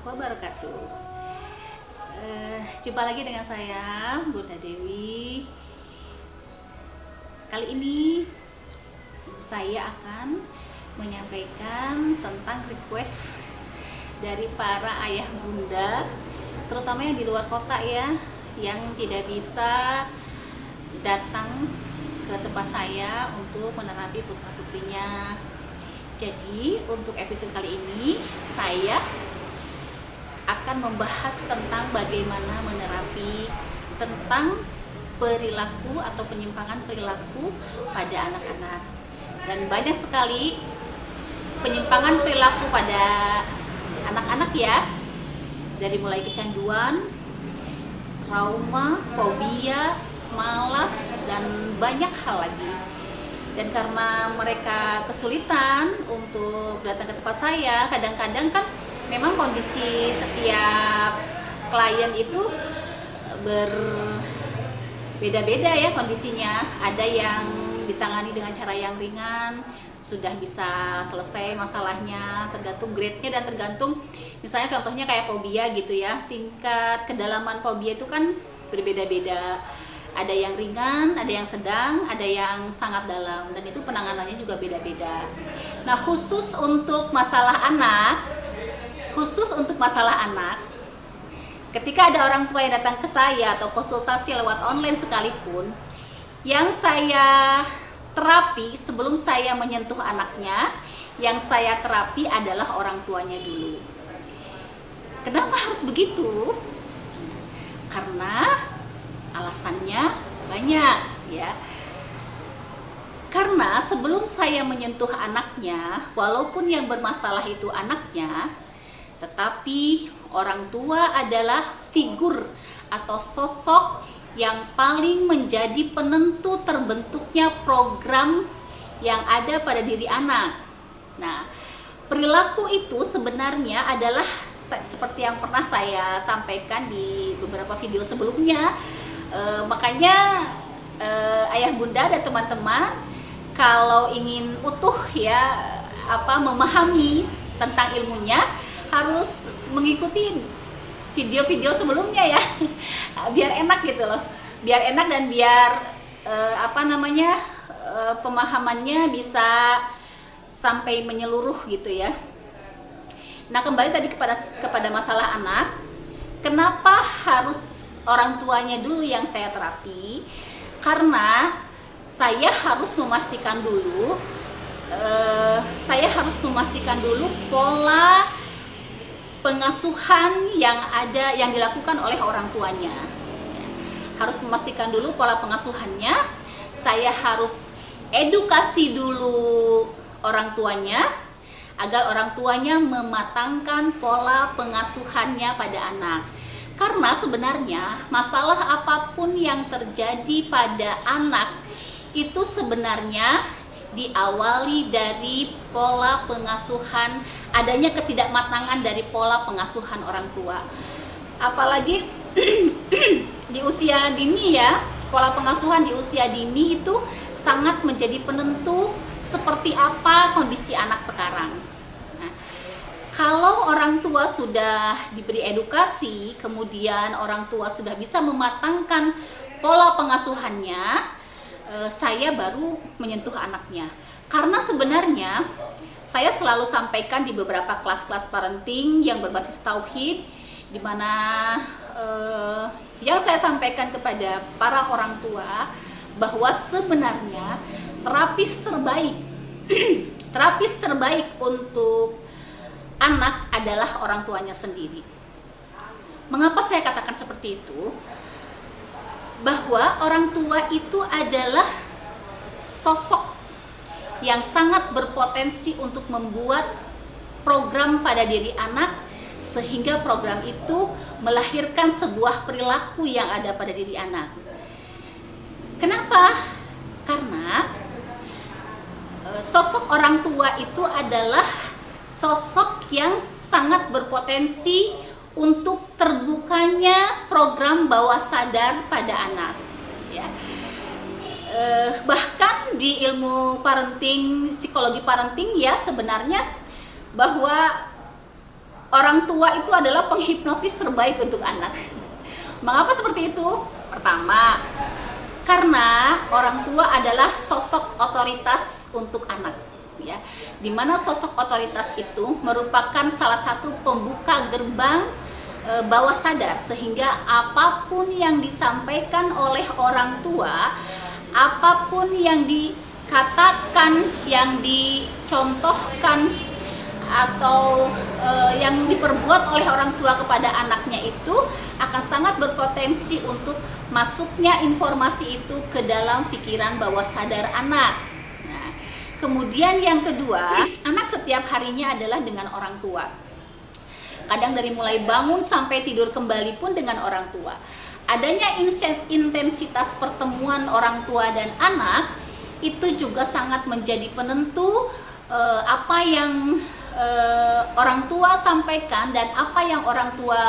wabarakatuh. Jumpa lagi dengan saya, Bunda Dewi. Kali ini saya akan menyampaikan tentang request dari para ayah bunda, terutama yang di luar kota ya, yang tidak bisa datang ke tempat saya untuk menerapi putra putrinya. Jadi untuk episode kali ini saya akan membahas tentang bagaimana menerapi tentang perilaku atau penyimpangan perilaku pada anak-anak. Dan banyak sekali penyimpangan perilaku pada anak-anak ya, dari mulai kecanduan, trauma, fobia, malas, dan banyak hal lagi. Dan karena mereka kesulitan untuk datang ke tempat saya, kadang-kadang kan memang kondisi setiap klien itu berbeda-beda ya kondisinya. Ada yang ditangani dengan cara yang ringan, sudah bisa selesai masalahnya, tergantung grade-nya dan tergantung misalnya contohnya kayak fobia gitu ya, tingkat kedalaman fobia itu kan berbeda-beda. Ada yang ringan, ada yang sedang, ada yang sangat dalam, dan itu penanganannya juga beda-beda. Nah, khusus untuk masalah anak, ketika ada orang tua yang datang ke saya atau konsultasi lewat online sekalipun, yang saya terapi sebelum saya menyentuh anaknya, yang saya terapi adalah orang tuanya dulu. Kenapa harus begitu? Karena alasannya banyak ya. Karena sebelum saya menyentuh anaknya, walaupun yang bermasalah itu anaknya, tetapi orang tua adalah figur atau sosok yang paling menjadi penentu terbentuknya program yang ada pada diri anak. Nah, perilaku itu sebenarnya adalah seperti yang pernah saya sampaikan di beberapa video sebelumnya. Makanya ayah bunda dan teman-teman kalau ingin utuh ya memahami tentang ilmunya, harus mengikuti video-video sebelumnya ya, biar enak gitu loh, biar enak dan biar pemahamannya bisa sampai menyeluruh gitu ya. Nah, kembali tadi kepada masalah anak, kenapa harus orang tuanya dulu yang saya terapi? Karena saya harus memastikan dulu pola pengasuhan yang dilakukan oleh orang tuanya. Harus memastikan dulu pola pengasuhannya. Saya harus edukasi dulu orang tuanya agar orang tuanya mematangkan pola pengasuhannya pada anak. Karena sebenarnya masalah apapun yang terjadi pada anak itu sebenarnya diawali dari pola pengasuhan, adanya ketidakmatangan dari pola pengasuhan orang tua. Apalagi di usia dini ya, pola pengasuhan di usia dini itu sangat menjadi penentu seperti apa kondisi anak sekarang. Nah, kalau orang tua sudah diberi edukasi, kemudian orang tua sudah bisa mematangkan pola pengasuhannya, saya baru menyentuh anaknya. Karena sebenarnya saya selalu sampaikan di beberapa kelas-kelas parenting yang berbasis tauhid, di mana yang saya sampaikan kepada para orang tua bahwa sebenarnya terapis terbaik untuk anak adalah orang tuanya sendiri. Mengapa saya katakan seperti itu? Bahwa orang tua itu adalah sosok yang sangat berpotensi untuk membuat program pada diri anak, sehingga program itu melahirkan sebuah perilaku yang ada pada diri anak. Kenapa? Karena sosok orang tua itu adalah sosok yang sangat berpotensi untuk terbukanya program bawah sadar pada anak ya. Bahkan di ilmu parenting, psikologi parenting ya, sebenarnya bahwa orang tua itu adalah penghipnotis terbaik untuk anak. Mengapa seperti itu? Pertama, karena orang tua adalah sosok otoritas untuk anak, ya. Dimana sosok otoritas itu merupakan salah satu pembuka gerbang bawah sadar, sehingga apapun yang disampaikan oleh orang tua, apapun yang dikatakan, yang dicontohkan, atau yang diperbuat oleh orang tua kepada anaknya itu akan sangat berpotensi untuk masuknya informasi itu ke dalam pikiran bawah sadar anak. Nah, kemudian yang kedua, anak setiap harinya adalah dengan orang tua. Kadang dari mulai bangun sampai tidur kembali pun dengan orang tua. Adanya intensitas pertemuan orang tua dan anak itu juga sangat menjadi penentu apa yang orang tua sampaikan dan apa yang orang tua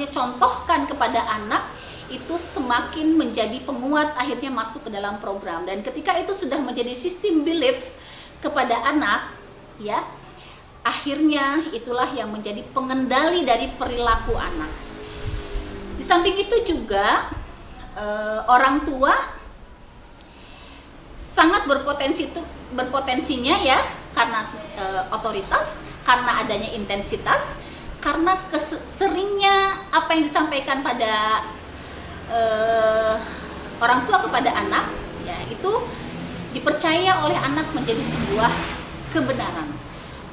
contohkan kepada anak itu semakin menjadi penguat, akhirnya masuk ke dalam program. Dan ketika itu sudah menjadi sistem belief kepada anak, ya, akhirnya itulah yang menjadi pengendali dari perilaku anak. Di samping itu juga orang tua sangat berpotensinya ya, karena otoritas, karena adanya intensitas, karena seringnya apa yang disampaikan pada orang tua kepada anak, ya, itu dipercaya oleh anak menjadi sebuah kebenaran.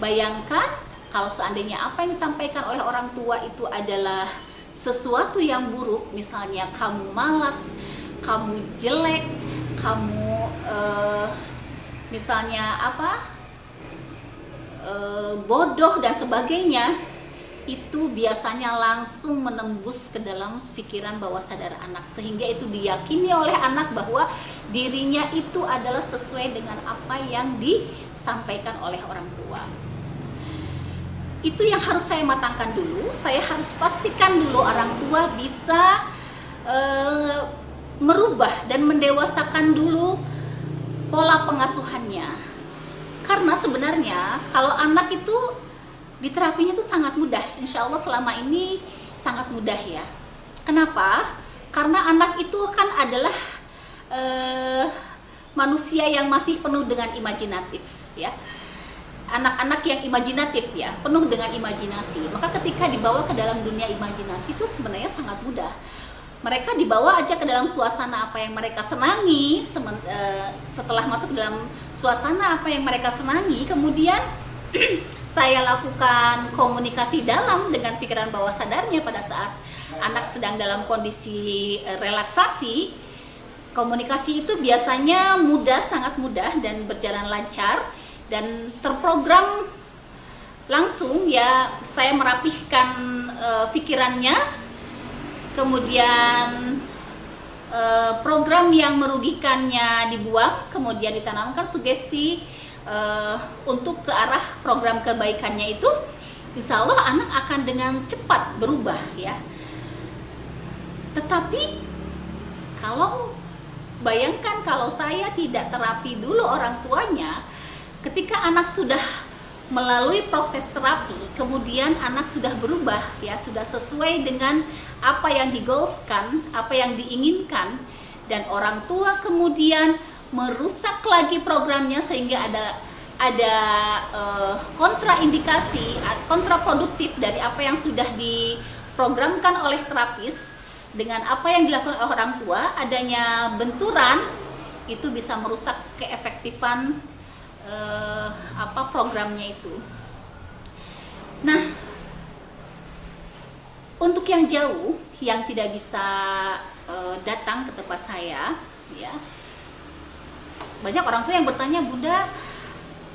Bayangkan kalau seandainya apa yang disampaikan oleh orang tua itu adalah sesuatu yang buruk, misalnya kamu malas, kamu jelek, kamu misalnya bodoh dan sebagainya, itu biasanya langsung menembus ke dalam pikiran bawah sadar anak, sehingga itu diyakini oleh anak bahwa dirinya itu adalah sesuai dengan apa yang disampaikan oleh orang tua. Itu yang harus saya matangkan dulu. Saya harus pastikan dulu orang tua bisa merubah dan mendewasakan dulu pola pengasuhannya. Karena sebenarnya kalau anak itu diterapinya itu sangat mudah. Insya Allah selama ini sangat mudah ya. Kenapa? Karena anak itu kan adalah manusia yang masih penuh dengan imajinatif, ya. Anak-anak yang imajinatif ya, penuh dengan imajinasi. Maka ketika dibawa ke dalam dunia imajinasi itu sebenarnya sangat mudah. Mereka dibawa aja ke dalam suasana apa yang mereka senangi, setelah masuk dalam suasana apa yang mereka senangi, kemudian saya lakukan komunikasi dalam dengan pikiran bawah sadarnya pada saat anak sedang dalam kondisi relaksasi. Komunikasi itu biasanya mudah, sangat mudah dan berjalan lancar dan terprogram langsung ya. Saya merapihkan pikirannya. Kemudian program yang merugikannya dibuang, kemudian ditanamkan sugesti untuk ke arah program kebaikannya itu. Insya Allah anak akan dengan cepat berubah ya. Tetapi bayangkan kalau saya tidak terapi dulu orang tuanya, ketika anak sudah melalui proses terapi, kemudian anak sudah berubah ya, sudah sesuai dengan apa yang digolskan, apa yang diinginkan, dan orang tua kemudian merusak lagi programnya sehingga ada kontraindikasi, kontraproduktif dari apa yang sudah diprogramkan oleh terapis dengan apa yang dilakukan oleh orang tua, adanya benturan itu bisa merusak keefektifan programnya itu. Nah, untuk yang jauh yang tidak bisa datang ke tempat saya, ya, banyak orang tua yang bertanya, Bunda,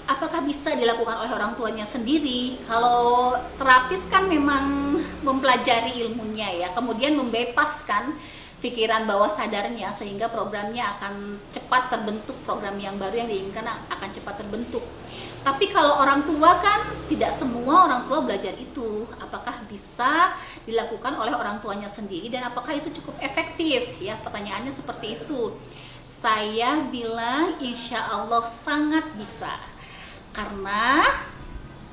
apakah bisa dilakukan oleh orang tuanya sendiri? Kalau terapis kan memang mempelajari ilmunya ya, kemudian membebaskan pikiran bawah sadarnya sehingga programnya akan cepat terbentuk, program yang baru yang diinginkan akan cepat terbentuk. Tapi kalau orang tua kan tidak semua orang tua belajar itu. Apakah bisa dilakukan oleh orang tuanya sendiri dan apakah itu cukup efektif? Ya, pertanyaannya seperti itu. Saya bilang insya Allah sangat bisa. Karena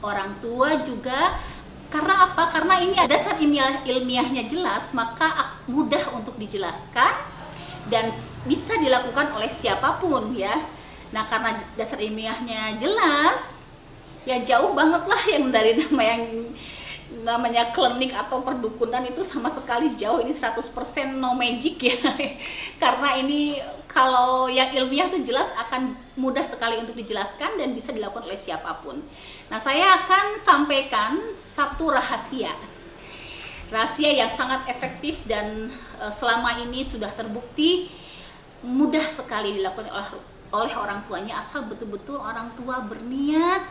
orang tua juga. Karena apa? Karena ini ada dasar ilmiahnya jelas, maka mudah untuk dijelaskan dan bisa dilakukan oleh siapapun ya. Nah, karena dasar ilmiahnya jelas, ya jauh banget lah yang dari namanya klinik atau perdukunan itu sama sekali jauh. Ini 100% no magic ya. Karena ini kalau yang ilmiah itu jelas akan mudah sekali untuk dijelaskan dan bisa dilakukan oleh siapapun. Nah, saya akan sampaikan satu rahasia yang sangat efektif dan selama ini sudah terbukti mudah sekali dilakukan oleh orang tuanya, asal betul-betul orang tua berniat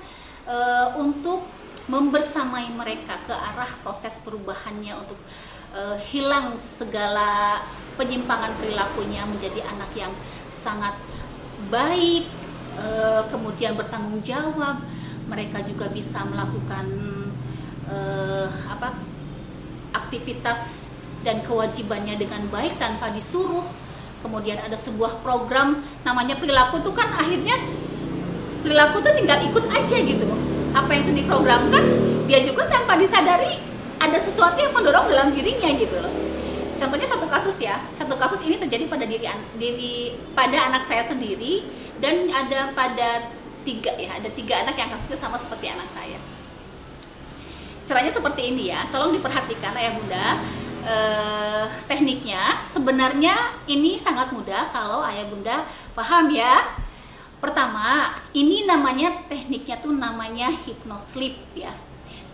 untuk membersamai mereka ke arah proses perubahannya, untuk hilang segala penyimpangan perilakunya menjadi anak yang sangat baik, kemudian bertanggung jawab. Mereka juga bisa melakukan aktivitas dan kewajibannya dengan baik tanpa disuruh. Kemudian ada sebuah program namanya perilaku tuh kan, akhirnya perilaku tuh tinggal ikut aja gitu. Apa yang sudah diprogramkan, dia juga tanpa disadari ada sesuatu yang mendorong dalam dirinya gitu loh. Contohnya satu kasus ini terjadi pada pada anak saya sendiri, dan ada pada ada tiga anak yang kasusnya sama seperti anak saya. Caranya seperti ini ya, tolong diperhatikan ayah bunda. Tekniknya sebenarnya ini sangat mudah kalau ayah bunda paham ya. Pertama, ini namanya tekniknya tuh namanya hypnosleep ya.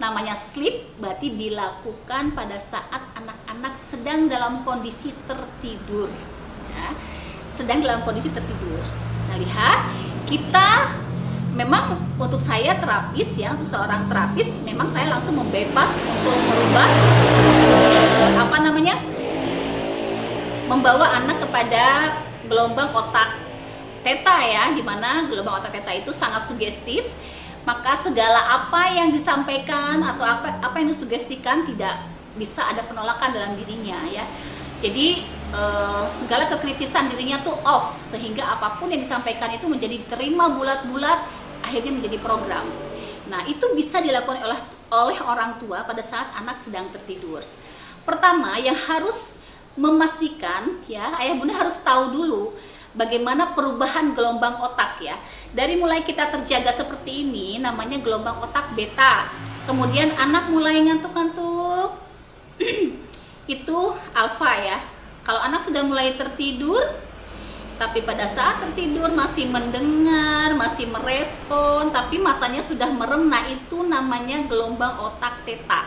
Namanya sleep berarti dilakukan pada saat anak-anak sedang dalam kondisi tertidur ya. Sedang dalam kondisi tertidur. Nah, lihat, kita memang untuk saya terapis ya, untuk seorang terapis memang saya langsung membebas untuk merubah membawa anak kepada gelombang otak theta ya, dimana gelombang otak theta itu sangat sugestif. Maka segala apa yang disampaikan atau apa yang disugestikan tidak bisa ada penolakan dalam dirinya ya. Jadi segala kekritisan dirinya tuh off, sehingga apapun yang disampaikan itu menjadi diterima bulat-bulat, akhirnya menjadi program. Nah, itu bisa dilakukan oleh orang tua pada saat anak sedang tertidur. Pertama, yang harus memastikan ya, ayah bunda harus tahu dulu bagaimana perubahan gelombang otak ya. Dari mulai kita terjaga seperti ini, namanya gelombang otak beta. Kemudian anak mulai ngantuk-ngantuk, itu alfa ya. Kalau anak sudah mulai tertidur, tapi pada saat tertidur masih mendengar, masih merespon, tapi matanya sudah merem, nah itu namanya gelombang otak theta.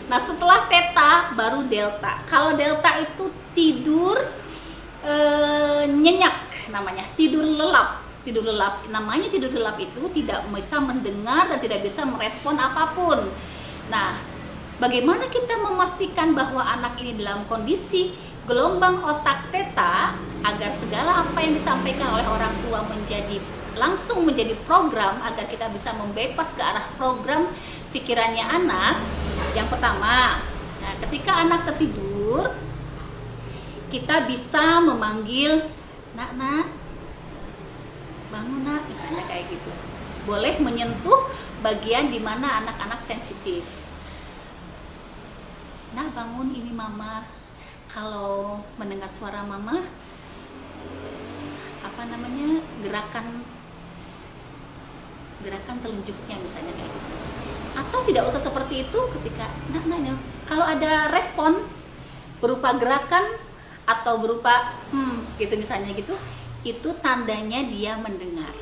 Nah, setelah theta baru delta. Kalau delta itu tidur nyenyak namanya, tidur lelap. Namanya tidur lelap itu tidak bisa mendengar dan tidak bisa merespon apapun. Nah, bagaimana kita memastikan bahwa anak ini dalam kondisi gelombang otak theta agar segala apa yang disampaikan oleh orang tua langsung menjadi program, agar kita bisa membebas ke arah program pikirannya anak? Yang pertama, nah, ketika anak tertidur, kita bisa memanggil nak, bangun nak, misalnya kayak gitu. Boleh menyentuh bagian di mana anak-anak sensitif. Nak, bangun, ini mama. Kalau mendengar suara mama, gerakan telunjuknya misalnya kayak gitu. Atau tidak usah seperti itu, ketika nak, kalau ada respon berupa gerakan atau berupa gitu misalnya gitu, itu tandanya dia mendengar.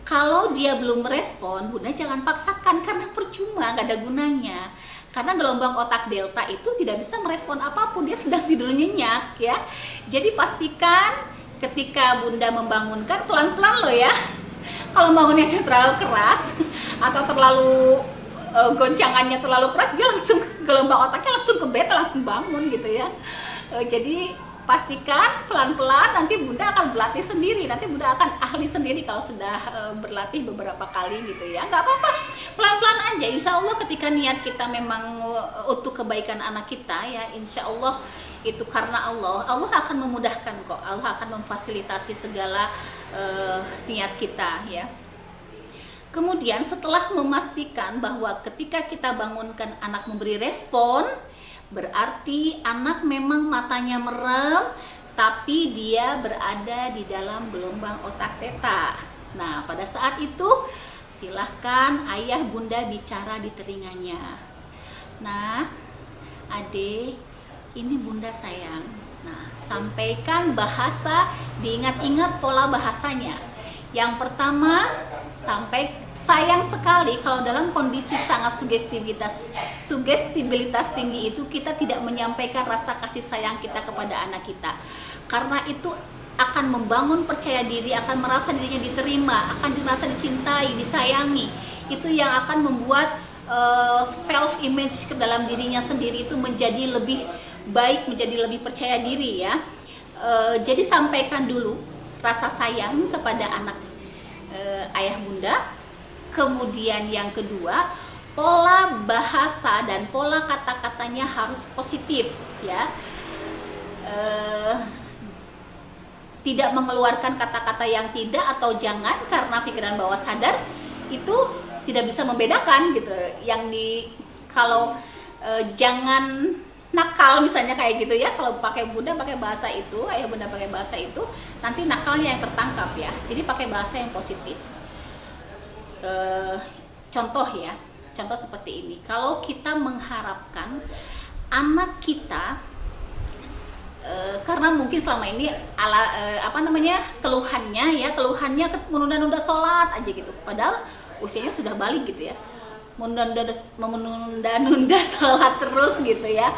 Kalau dia belum merespon, bunda jangan paksakan, karena percuma, nggak ada gunanya. Karena gelombang otak delta itu tidak bisa merespon apapun, dia sedang tidur nyenyak ya. Jadi pastikan ketika bunda membangunkan, pelan-pelan loh ya. Kalau bangunnya terlalu keras atau terlalu goncangannya terlalu keras, dia langsung gelombang otaknya langsung ke beta, langsung bangun gitu ya. Jadi pastikan pelan-pelan, nanti bunda akan berlatih sendiri, nanti bunda akan ahli sendiri kalau sudah berlatih beberapa kali gitu ya. Nggak apa-apa, pelan-pelan aja. Insya Allah ketika niat kita memang untuk kebaikan anak kita ya, insya Allah itu karena Allah akan memudahkan kok. Allah akan memfasilitasi segala niat kita ya. Kemudian setelah memastikan bahwa ketika kita bangunkan anak memberi respon, berarti anak memang matanya merem, tapi dia berada di dalam gelombang otak theta. Nah, pada saat itu silahkan ayah bunda bicara di telinganya. Nah, Ade, ini bunda sayang. Nah, sampaikan bahasa, diingat-ingat pola bahasanya. Yang pertama, sampai sayang sekali kalau dalam kondisi sangat sugestibilitas tinggi itu kita tidak menyampaikan rasa kasih sayang kita kepada anak kita. Karena itu akan membangun percaya diri, akan merasa dirinya diterima, akan merasa dicintai, disayangi. Itu yang akan membuat self image ke dalam dirinya sendiri itu menjadi lebih baik, menjadi lebih percaya diri ya. Jadi sampaikan dulu rasa sayang kepada anak ayah bunda. Kemudian yang kedua, pola bahasa dan pola kata-katanya harus positif ya. Tidak mengeluarkan kata-kata yang tidak atau jangan, karena pikiran bawah sadar itu tidak bisa membedakan gitu. Kalau jangan nakal misalnya kayak gitu ya, kalau pakai bunda pakai bahasa itu, ayah bunda pakai bahasa itu, nanti nakalnya yang tertangkap ya. Jadi pakai bahasa yang positif. Contoh ya, contoh seperti ini. Kalau kita mengharapkan anak kita, karena mungkin selama ini keluhannya menunda-nunda sholat aja gitu, padahal usianya sudah balik gitu ya, menunda-nunda sholat terus gitu ya.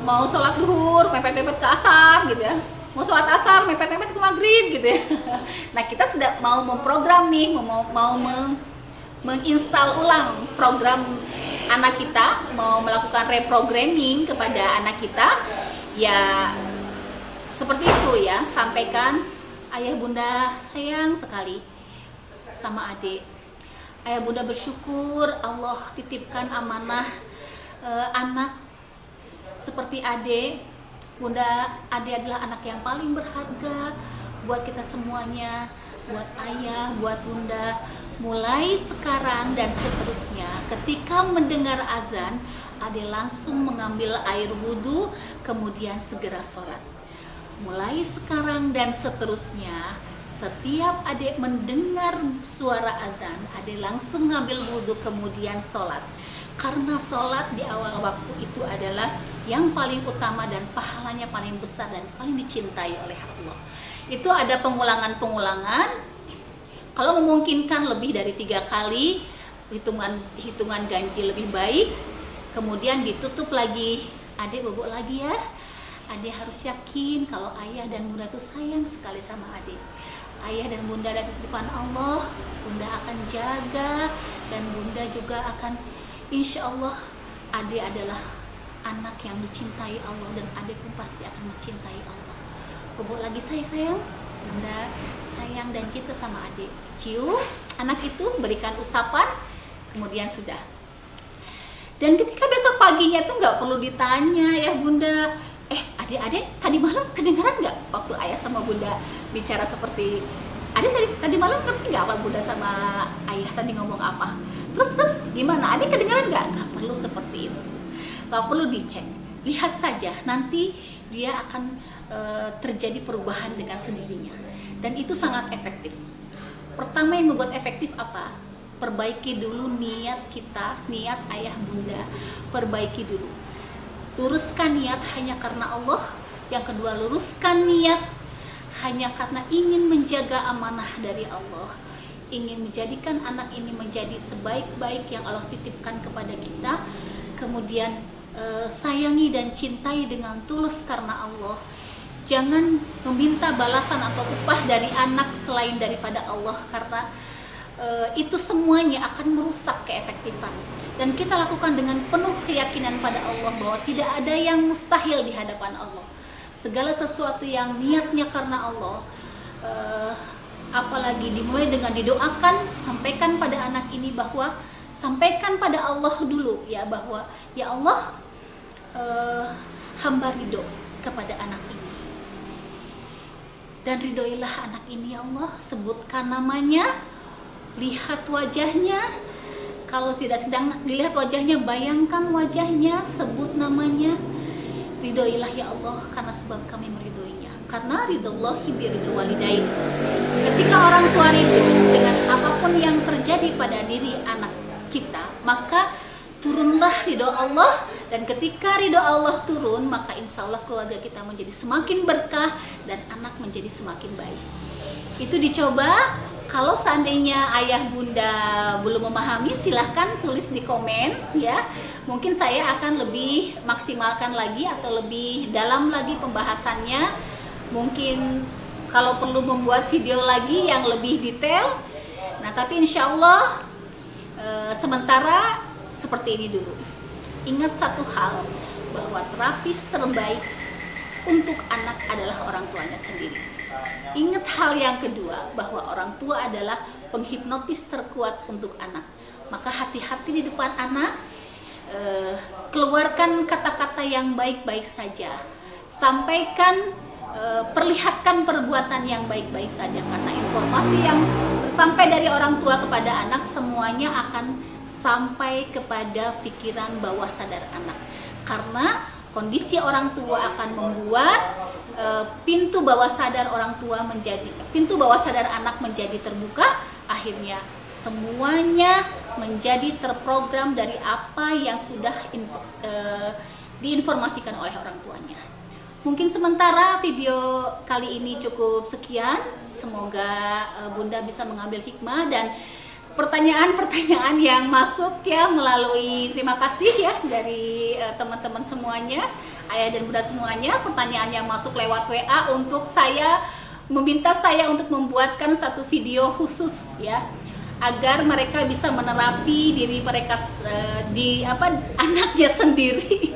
Mau sholat duhur mepet-mepet ke asar gitu ya, mau sholat asar mepet-mepet ke maghrib gitu ya. Nah, kita sudah mau memprogram nih, mau menginstal ulang program anak kita, mau melakukan reprogramming kepada anak kita ya. Seperti itu ya, sampaikan, ayah bunda sayang sekali sama adik. Ayah bunda bersyukur Allah titipkan amanah anak seperti Ade. Bunda, Ade adalah anak yang paling berharga buat kita semuanya, buat ayah, buat bunda. Mulai sekarang dan seterusnya, ketika mendengar azan, Ade langsung mengambil air wudhu, kemudian segera sholat. Mulai sekarang dan seterusnya, setiap adik mendengar suara azan, adik langsung ngambil wudhu kemudian sholat. Karena sholat di awal waktu itu adalah yang paling utama dan pahalanya paling besar dan paling dicintai oleh Allah. Itu ada pengulangan. Kalau memungkinkan lebih dari 3 kali, hitungan ganjil lebih baik. Kemudian ditutup lagi, adik bobok lagi ya. Adik harus yakin kalau ayah dan bunda itu sayang sekali sama adik. Ayah dan bunda adalah titipan Allah, bunda akan jaga, dan bunda juga akan, insya Allah adik adalah anak yang dicintai Allah, dan adik pun pasti akan mencintai Allah. Bobok lagi sayang, bunda sayang dan cinta sama adik. Cium anak itu, berikan usapan, kemudian sudah. Dan ketika besok paginya tuh nggak perlu ditanya ya bunda, adik-adik tadi malam kedengaran nggak waktu ayah sama bunda bicara seperti, adik tadi malam ngerti nggak apa bunda sama ayah tadi ngomong apa? Terus gimana? Adik kedengaran nggak? Nggak perlu seperti itu, nggak perlu dicek. Lihat saja, nanti dia akan terjadi perubahan dengan sendirinya, dan itu sangat efektif. Pertama yang membuat efektif apa? Perbaiki dulu niat kita, niat ayah bunda, perbaiki dulu. Luruskan niat hanya karena Allah. Yang kedua, luruskan niat hanya karena ingin menjaga amanah dari Allah, ingin menjadikan anak ini menjadi sebaik-baik yang Allah titipkan kepada kita. Kemudian sayangi dan cintai dengan tulus karena Allah. Jangan meminta balasan atau upah dari anak selain daripada Allah, karena itu semuanya akan merusak keefektifan. Dan kita lakukan dengan penuh keyakinan pada Allah bahwa tidak ada yang mustahil di hadapan Allah. Segala sesuatu yang niatnya karena Allah, apalagi dimulai dengan didoakan, sampaikan pada anak ini bahwa, sampaikan pada Allah dulu ya, bahwa ya Allah, hamba ridho kepada anak ini, dan ridhoilah anak ini ya Allah. Sebutkan namanya, lihat wajahnya. Kalau tidak sedang dilihat wajahnya, bayangkan wajahnya, sebut namanya. Ridhoilah ya Allah, karena sebab kami meridhoinya. Karena ridhollahi biridho walidain. Ketika orang tua ridho dengan apapun yang terjadi pada diri anak kita, maka turunlah ridho Allah. Dan ketika ridho Allah turun, maka insya Allah keluarga kita menjadi semakin berkah dan anak menjadi semakin baik. Itu dicoba. Kalau seandainya ayah bunda belum memahami, silahkan tulis di komen ya. Mungkin saya akan lebih maksimalkan lagi atau lebih dalam lagi pembahasannya. Mungkin kalau perlu membuat video lagi yang lebih detail. Nah, tapi insya Allah sementara seperti ini dulu. Ingat satu hal, bahwa terapis terbaik untuk anak adalah orang tuanya sendiri. Ingat hal yang kedua, bahwa orang tua adalah penghipnotis terkuat untuk anak. Maka hati-hati di depan anak, keluarkan kata-kata yang baik-baik saja. Sampaikan, perlihatkan perbuatan yang baik-baik saja. Karena informasi yang sampai dari orang tua kepada anak, semuanya akan sampai kepada pikiran bawah sadar anak. Karena kondisi orang tua akan membuat pintu bawah sadar anak menjadi terbuka. Akhirnya semuanya menjadi terprogram dari apa yang sudah diinformasikan oleh orang tuanya. Mungkin sementara video kali ini cukup sekian. Semoga Bunda bisa mengambil hikmah dan pertanyaan-pertanyaan yang masuk ya melalui, terima kasih ya dari teman-teman semuanya, ayah dan bunda semuanya, pertanyaan yang masuk lewat WA untuk saya, meminta saya untuk membuatkan satu video khusus ya, agar mereka bisa menerapi diri mereka anaknya sendiri.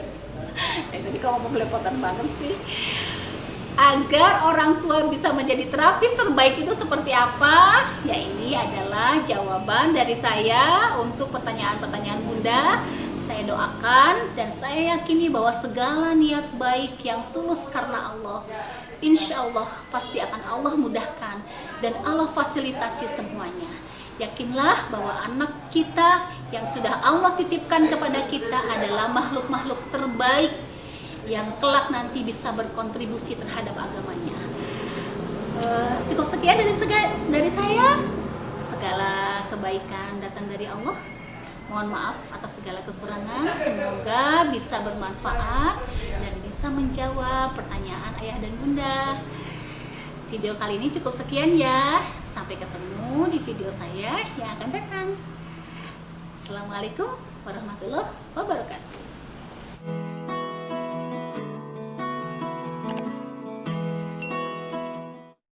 Jadi kamu mau belepotan banget sih. Agar orang tua bisa menjadi terapis terbaik itu seperti apa? Ya, ini adalah jawaban dari saya untuk pertanyaan-pertanyaan Bunda. Saya doakan dan saya yakini bahwa segala niat baik yang tulus karena Allah, insya Allah pasti akan Allah mudahkan dan Allah fasilitasi semuanya. Yakinlah bahwa anak kita yang sudah Allah titipkan kepada kita adalah makhluk-makhluk terbaik yang kelak nanti bisa berkontribusi terhadap agamanya. Cukup sekian dari saya. Segala kebaikan datang dari Allah. Mohon maaf atas segala kekurangan. Semoga bisa bermanfaat dan bisa menjawab pertanyaan ayah dan bunda. Video kali ini cukup sekian ya. Sampai ketemu di video saya yang akan datang. Assalamualaikum warahmatullahi wabarakatuh.